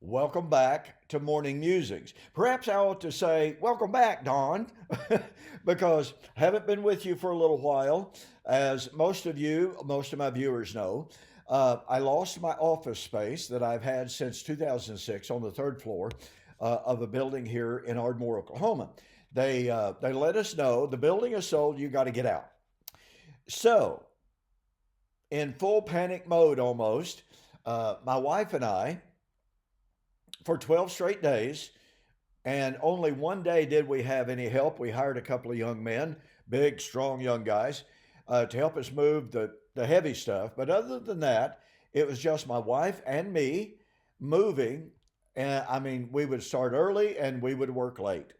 Welcome back to Morning Musings. Perhaps I ought to say, welcome back, Don, because I haven't been with you for a little while. As most of my viewers know, I lost my office space that I've had since 2006 on the third floor of a building here in Ardmore, Oklahoma. They let us know the building is sold, you got to get out. So, in full panic mode almost, my wife and I, for 12 straight days. And only one day did we have any help. We hired a couple of young men, big, strong young guys, to help us move the heavy stuff. But other than that, it was just my wife and me moving. And I mean, we would start early and we would work late.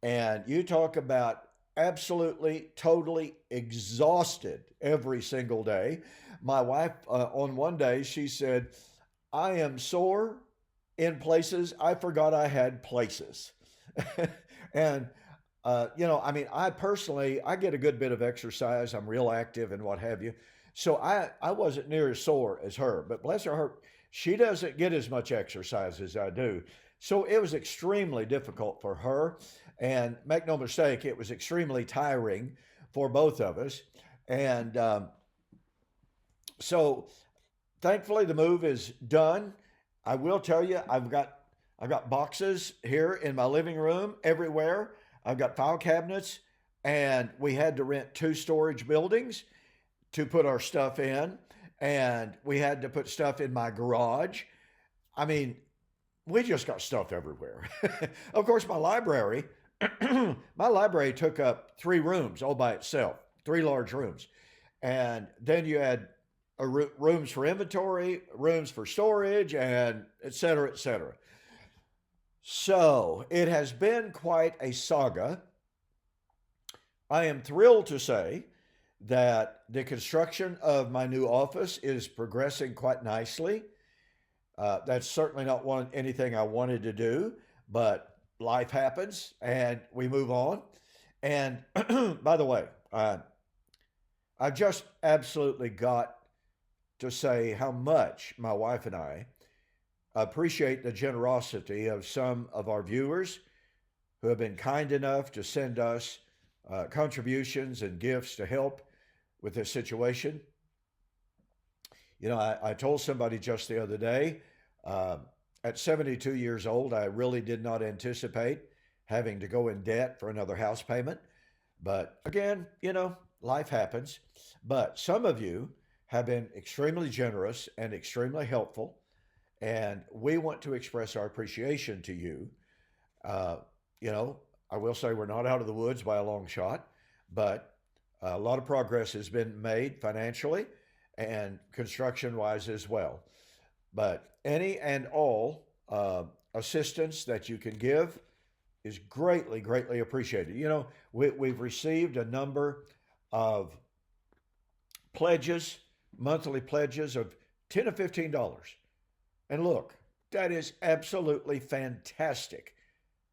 And you talk about absolutely, totally exhausted every single day. My wife, on one day, she said, I am sore in places I forgot I had places. and I mean, I personally, I get a good bit of exercise. I'm real active and what have you. So I wasn't near as sore as her, but bless her heart, she doesn't get as much exercise as I do. So it was extremely difficult for her. And make no mistake, it was extremely tiring for both of us. And so thankfully the move is done. I will tell you, I've got boxes here in my living room everywhere. I've got file cabinets, and we had to rent two storage buildings to put our stuff in, and we had to put stuff in my garage. I mean, we just got stuff everywhere. Of course, my library took up three rooms all by itself, three large rooms, and then you had rooms for inventory, rooms for storage, and et cetera, et cetera. So it has been quite a saga. I am thrilled to say that the construction of my new office is progressing quite nicely. That's certainly not anything I wanted to do, but life happens and we move on. And by the way, I just absolutely got to say how much my wife and I appreciate the generosity of some of our viewers who have been kind enough to send us contributions and gifts to help with this situation. I told somebody just the other day, uh, at 72 years old, I really did not anticipate having to go in debt for another house payment. But again, life happens. But some of you have been extremely generous and extremely helpful. And we want to express our appreciation to you. Uh, I will say we're not out of the woods by a long shot, but a lot of progress has been made financially and construction wise as well. But any and all assistance that you can give is greatly, greatly appreciated. We've received a number of pledges, monthly pledges of $10 or $15. And look, that is absolutely fantastic.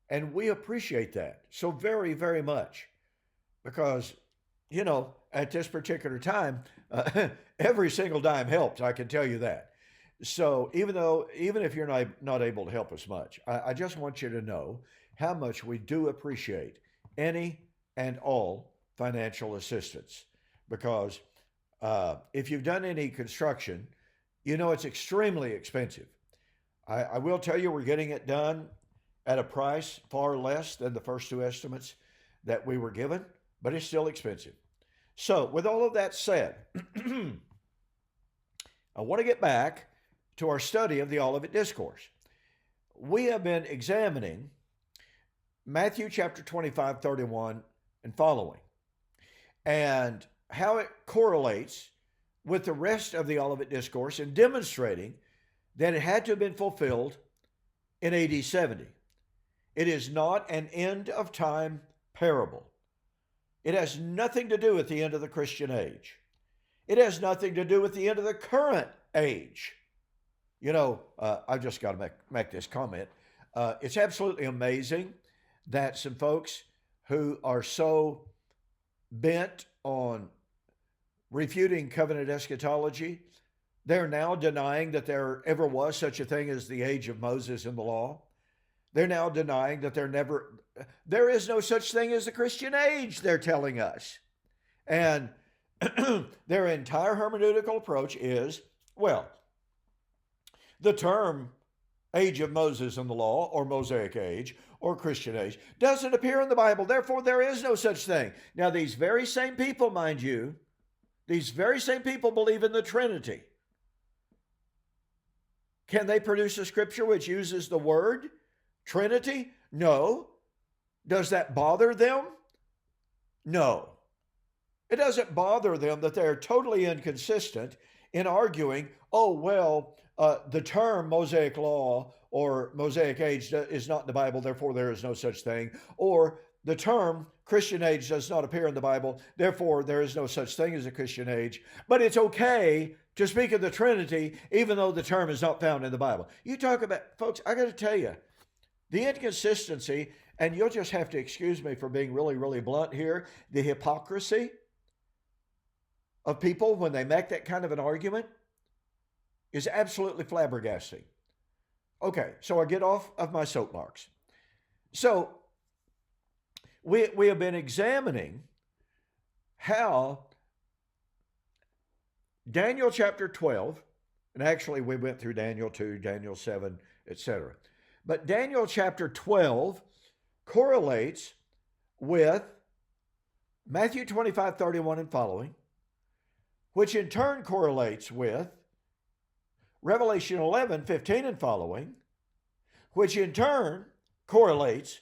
And we appreciate that so very, very much because, at this particular time, every single dime helps. I can tell you that. So even if you're not able to help us much, I just want you to know how much we do appreciate any and all financial assistance because if you've done any construction, it's extremely expensive. I will tell you, we're getting it done at a price far less than the first two estimates that we were given, but it's still expensive. So, with all of that said, I want to get back to our study of the Olivet Discourse. We have been examining Matthew chapter 25, 31, and following, and how it correlates with the rest of the Olivet Discourse and demonstrating that it had to have been fulfilled in AD 70. It is not an end of time parable. It has nothing to do with the end of the Christian age. It has nothing to do with the end of the current age. I've just got to make this comment. It's absolutely amazing that some folks who are so bent on refuting covenant eschatology They're now denying that there ever was such a thing as the age of Moses in the law. They're now denying that there is no such thing as the Christian age, they're telling us. And their entire hermeneutical approach is, well, the term age of Moses in the law, or Mosaic age, or Christian age, doesn't appear in the Bible. Therefore, there is no such thing. Now, these very same people, mind you, these very same people believe in the Trinity. Can they produce a scripture which uses the word Trinity? No. Does that bother them? No. It doesn't bother them that they're totally inconsistent in arguing, oh, well, the term Mosaic law or Mosaic age is not in the Bible, therefore there is no such thing. Or the term Christian age does not appear in the Bible, therefore there is no such thing as a Christian age. But it's okay to speak of the Trinity, even though the term is not found in the Bible. You talk about, folks, I got to tell you, the inconsistency, and you'll just have to excuse me for being really, really blunt here, the hypocrisy of people when they make that kind of an argument is absolutely flabbergasting. Okay, so I get off of my soapbox. So we have been examining how Daniel chapter 12, and actually we went through Daniel 2, Daniel 7, etc. But Daniel chapter 12 correlates with Matthew 25, 31 and following, which in turn correlates with Revelation 11, 15 and following, which in turn correlates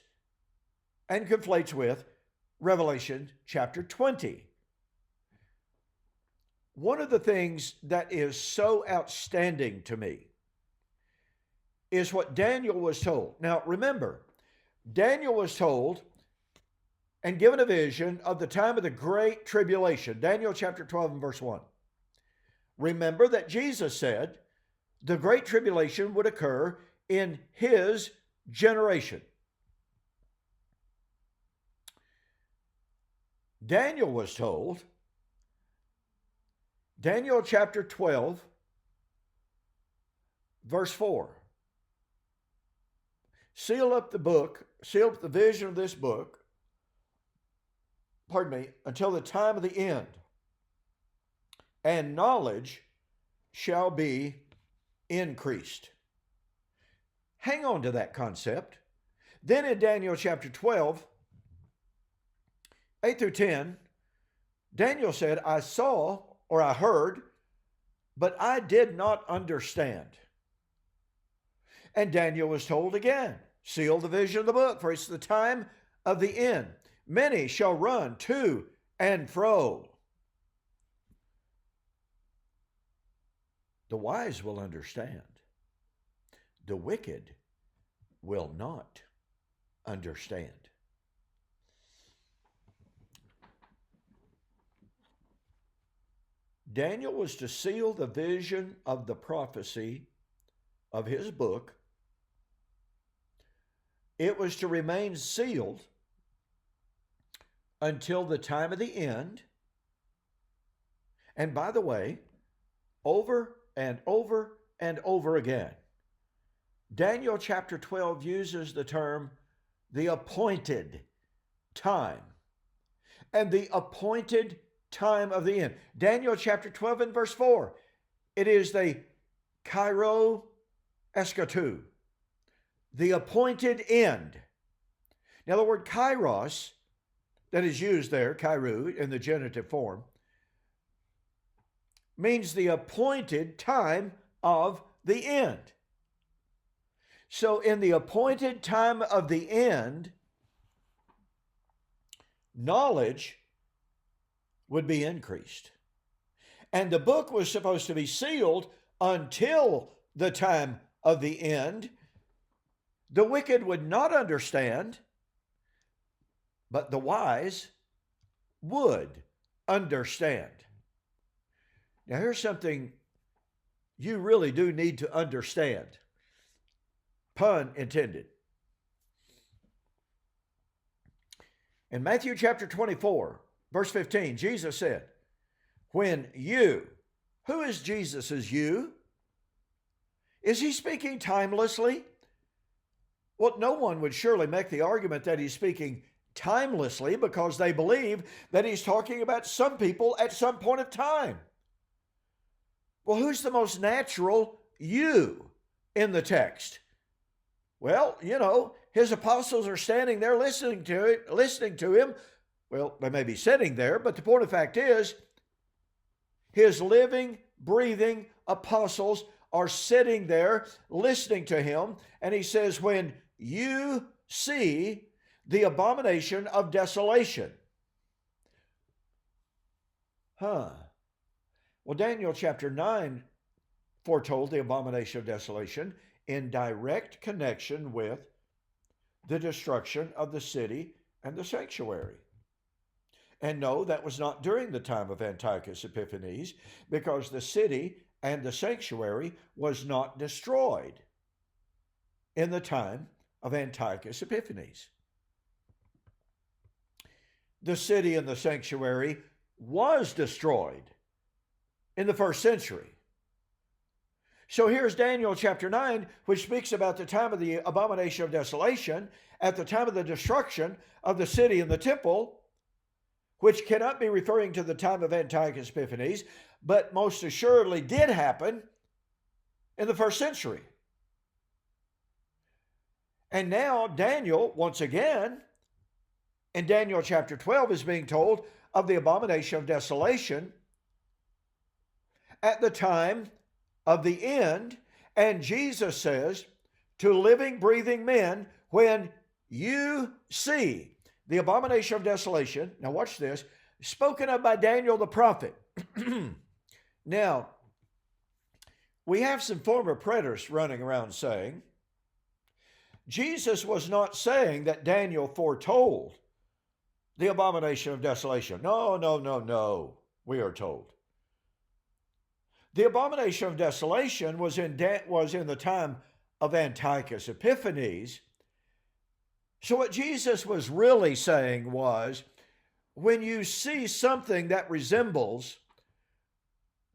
and conflates with Revelation chapter 20. One of the things that is so outstanding to me is what Daniel was told. Now, remember, Daniel was told and given a vision of the time of the great tribulation. Daniel chapter 12 and verse 1. Remember that Jesus said the great tribulation would occur in his generation. Daniel was told, Daniel chapter 12, verse 4. Seal up the book, seal up the vision of this book, until the time of the end, and knowledge shall be increased. Hang on to that concept. Then in Daniel chapter 12, 8 through 10, Daniel said, I saw, or I heard, but I did not understand. And Daniel was told again, seal the vision of the book, for it's the time of the end. Many shall run to and fro. The wise will understand. The wicked will not understand. Daniel was to seal the vision of the prophecy of his book. It was to remain sealed until the time of the end. And by the way, over and over and over again, Daniel chapter 12 uses the term the appointed time. And the appointed time of the end. Daniel chapter 12 and verse 4. It is the Kairo Eskatu, the appointed end. Now the word kairos that is used there, kairu, in the genitive form, means the appointed time of the end. So in the appointed time of the end, knowledge would be increased. And the book was supposed to be sealed until the time of the end. The wicked would not understand, but the wise would understand. Now, here's something you really do need to understand. Pun intended. In Matthew chapter 24, verse 15, Jesus said, when you Who is Jesus' you? Is he speaking timelessly? Well, no one would surely make the argument that he's speaking timelessly because they believe that he's talking about some people at some point of time. Well, who's the most natural you in the text? Well, his apostles are standing there listening to him. Well, they may be sitting there, but the point of fact is, his living, breathing apostles are sitting there listening to him. And he says, when you see the abomination of desolation. Well, Daniel chapter 9 foretold the abomination of desolation in direct connection with the destruction of the city and the sanctuary. And no, that was not during the time of Antiochus Epiphanes, because the city and the sanctuary was not destroyed in the time of Antiochus Epiphanes. The city and the sanctuary was destroyed in the first century. So here's Daniel chapter 9, which speaks about the time of the abomination of desolation, at the time of the destruction of the city and the temple, which cannot be referring to the time of Antiochus Epiphanes, but most assuredly did happen in the first century. And now Daniel, once again, in Daniel chapter 12, is being told of the abomination of desolation at the time of the end. And Jesus says to living, breathing men, when you see the abomination of desolation, now watch this, spoken of by Daniel the prophet. Now, we have some former preterists running around saying, Jesus was not saying that Daniel foretold the abomination of desolation. No, we are told. The abomination of desolation was in the time of Antiochus Epiphanes. So what Jesus was really saying was, when you see something that resembles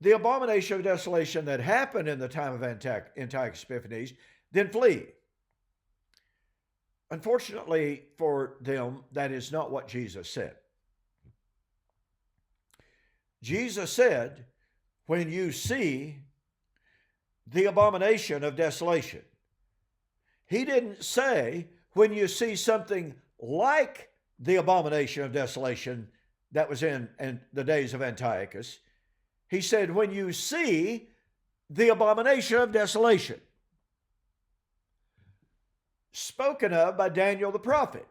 the abomination of desolation that happened in the time of Antiochus Epiphanes, then flee. Unfortunately for them, that is not what Jesus said. Jesus said, when you see the abomination of desolation. He didn't say, when you see something like the abomination of desolation that was in the days of Antiochus. He said, when you see the abomination of desolation, spoken of by Daniel the prophet.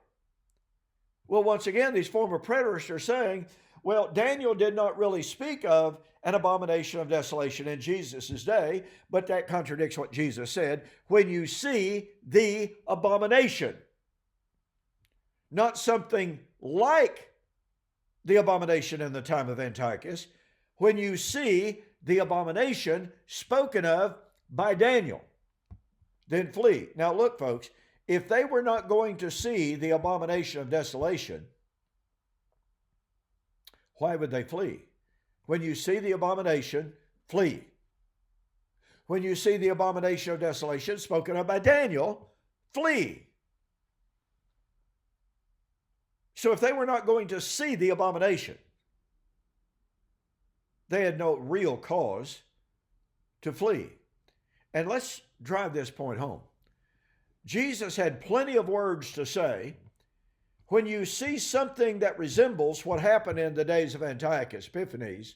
Well, once again, these former preterists are saying, well, Daniel did not really speak of an abomination of desolation in Jesus' day, but that contradicts what Jesus said. When you see the abomination, not something like the abomination in the time of Antiochus, when you see the abomination spoken of by Daniel, then flee. Now look, folks, if they were not going to see the abomination of desolation, why would they flee? When you see the abomination, flee. When you see the abomination of desolation spoken of by Daniel, flee. So if they were not going to see the abomination, they had no real cause to flee. And let's drive this point home. Jesus had plenty of words to say. When you see something that resembles what happened in the days of Antiochus Epiphanes,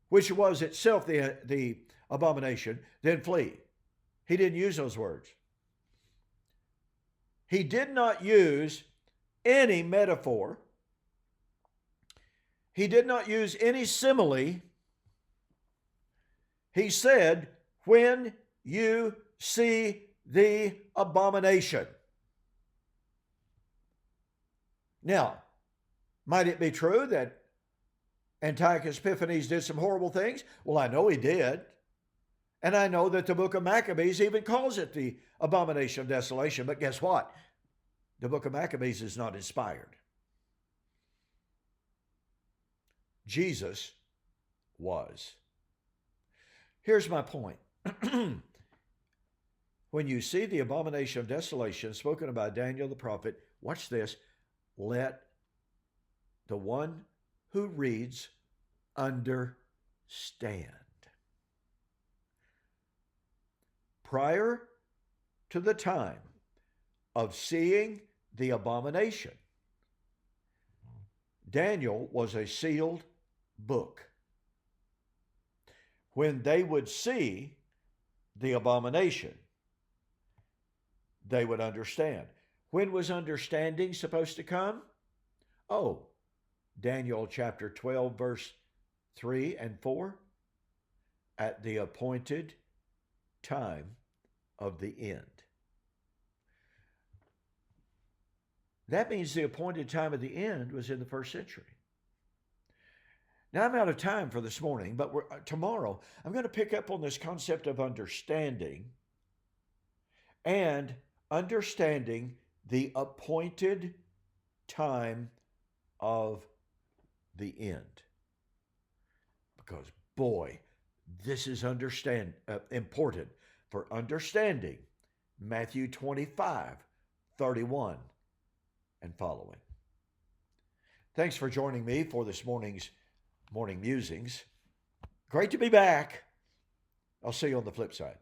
which was itself the abomination, then flee. He didn't use those words. He did not use any metaphor. He did not use any simile. He said, when you see the abomination. Now, might it be true that Antiochus Epiphanes did some horrible things? Well, I know he did. And I know that the book of Maccabees even calls it the abomination of desolation. But guess what? The book of Maccabees is not inspired. Jesus was. Here's my point. When you see the abomination of desolation spoken by Daniel the prophet, watch this. Let the one who reads understand. Prior to the time of seeing the abomination, Daniel was a sealed book. When they would see the abomination, they would understand. When was understanding supposed to come? Oh, Daniel chapter 12, verse 3 and 4. At the appointed time of the end. That means the appointed time of the end was in the first century. Now, I'm out of time for this morning, but tomorrow I'm going to pick up on this concept of understanding and understanding the appointed time of the end. Because, boy, this is important for understanding Matthew 25:31 and following. Thanks for joining me for this morning's Morning Musings. Great to be back. I'll see you on the flip side.